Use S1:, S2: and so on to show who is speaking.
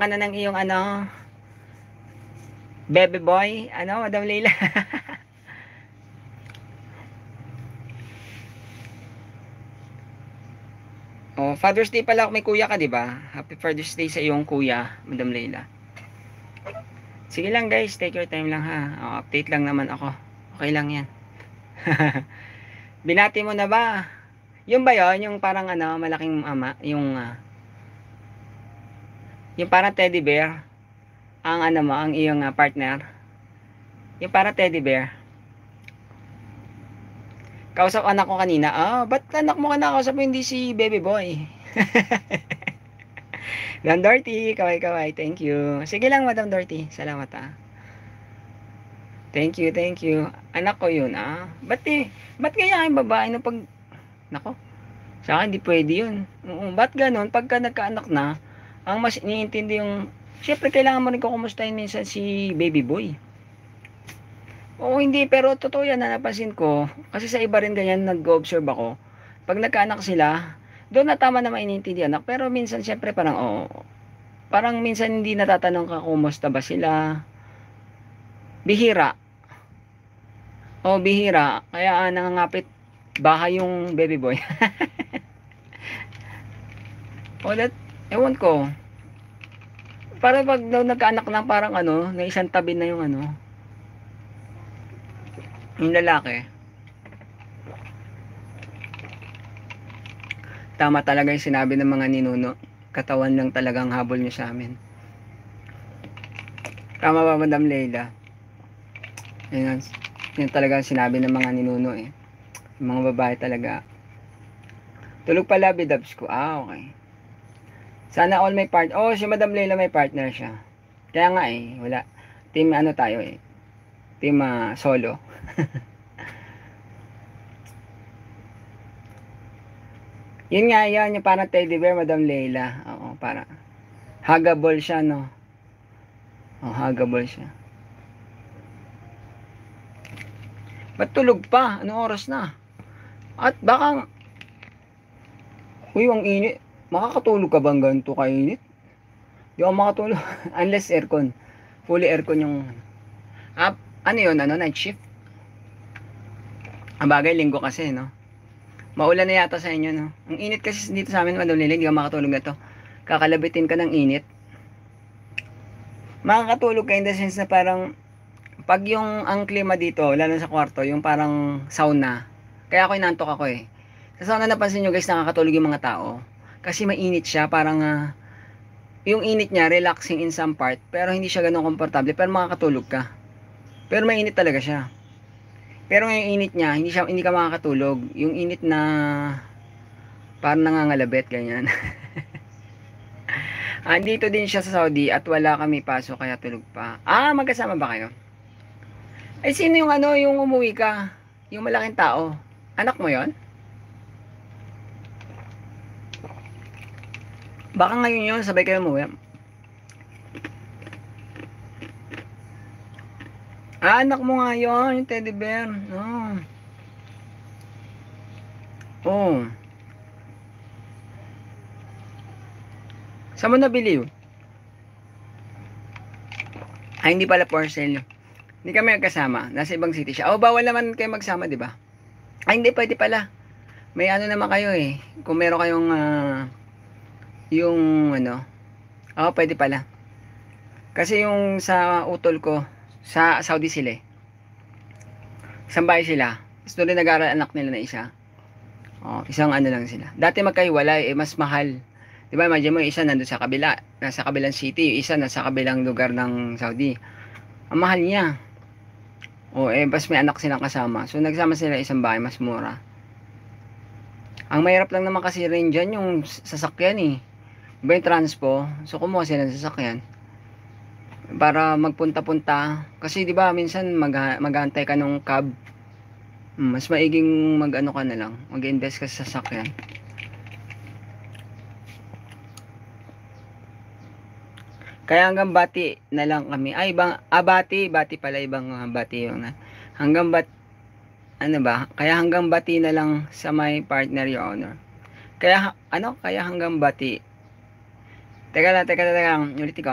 S1: ka na ng iyong ano, baby boy, ano, Madam Leila. Oh, Father's Day pala, may kuya ka, di ba? Happy Father's Day sa iyong kuya, Madam Leila. Sige lang guys, take your time lang ha. Oh, update lang naman ako. Okay lang yan. Binati mo na ba? Yung ba yun? Yung parang ano, malaking ama, yung parang teddy bear, ang ano mo, ang iyong partner. Yung parang teddy bear. Kausap anak ko kanina. Ah, ba't anak mo ka nakausap mo hindi si baby boy? Madam Dorothy, kaway-kaway. Thank you. Sige lang, Madam Dorothy. Salamat ah. Thank you, thank you. Anak ko yun ah. Ba't kaya yung babae na pag... Nako, sa akin di pwede yun. Ba't ganun? Pagka nagkaanak na, ang mas iniintindi yung... Siyempre, kailangan mo rin kukumustahin minsan si baby boy. Oo, hindi. Pero totoo yan na napansin ko. Kasi sa iba rin ganyan nag-observe ako. Pag nagkaanak sila, doon na tama na mainintindi anak. Pero minsan, siyempre, parang, parang minsan hindi natatanong ka kumusta ba sila. Bihira. O, bihira. Kaya nangangapit bahay yung baby boy. O, ewan ko. Para pag nagkaanak lang parang ano, na isang tabi na yung ano, yung lalaki. Tama talaga yung sinabi ng mga ninuno. Katawan lang talagang habol nyo sa amin. Tama ba, Madam Leila? Yun talaga sinabi ng mga ninuno eh. Yung mga babae talaga. Tulog pala, bidabs ko. Ah, okay. Sana all may part. Oh, si Madam Leila may partner siya. Kaya nga eh, wala. Team ano tayo eh. Team solo. Yun nga, yan. Yung parang teddy bear, Madam Leila. Oo, parang. Huggable siya, no? Oh, huggable siya. Ba't tulog pa? Anong oras na? At baka... Uy, ang init. Makakatulog ka bang ganito kainit? Di ako makatulog. Unless aircon. Fully aircon yung... ano yun? Ano? Night shift? Ang bagay, linggo kasi, no? Maulan na yata sa inyo, no? Ang init kasi dito sa amin, Madam Leila. Di ka makatulog na to. Kakalabitin ka ng init. Makakatulog ka in the sense na parang... Pag yung ang klima dito, lalo sa kwarto, yung parang sauna. Kaya ako inantok ako eh. Sa sauna napansin nyo guys, nakakatulog yung mga tao. Kasi mainit siya, parang yung init niya, relaxing in some part. Pero hindi siya ganun komportable, pero makakatulog ka. Pero mainit talaga siya. Pero yung init niya, hindi ka makakatulog. Yung init na parang nangangalabit, ganyan. Andito din siya sa Saudi at wala kami pasok kaya tulog pa. Ah, magkasama ba kayo? Ay, sino yung ano, yung umuwi ka? Yung malaking tao. Anak mo yon? Baka ngayon yun, sabay kayo umuwi. Ah, anak mo nga yun, yung teddy bear. Oh. Oh. Saan mo nabili yun? Ay, hindi pala for sale. Hindi kami magkasama. Nasa ibang city siya. Oh, bawal naman kayo magsama, di ba? Ay, hindi, pwede pala. May ano naman kayo eh. Kung meron kayong, yung ano, pwede pala. Kasi yung sa utol ko, sa Saudi sila eh. Isang bahay sila. Tapos doon rin nag-aaral anak nila na isa. Oh, isang ano lang sila. Dati magkahiwalay, eh, mas mahal. Di ba, imagine mo, isa nandun sa kabila, nasa kabilang city, isa nasa kabilang lugar ng Saudi. Ang mahal niya. O, bas may anak silang kasama. So, nagsama sila isang bahay, mas mura. Ang mahirap lang naman kasi rin dyan yung sasakyan eh. Iba yung transpo. So, kumuha sila ng sasakyan. Para magpunta-punta. Kasi, di ba, minsan mag-aantay ka ng cab. Mas maiging mag-ano ka na lang. Mag-invest ka sa sasakyan. Kaya hanggang bati na lang kami. Ay, bati pala, ibang bati yung hanggang ano ba? Kaya hanggang bati na lang sa my partner, your honor. Kaya hanggang bati. Teka lang, ulit ko.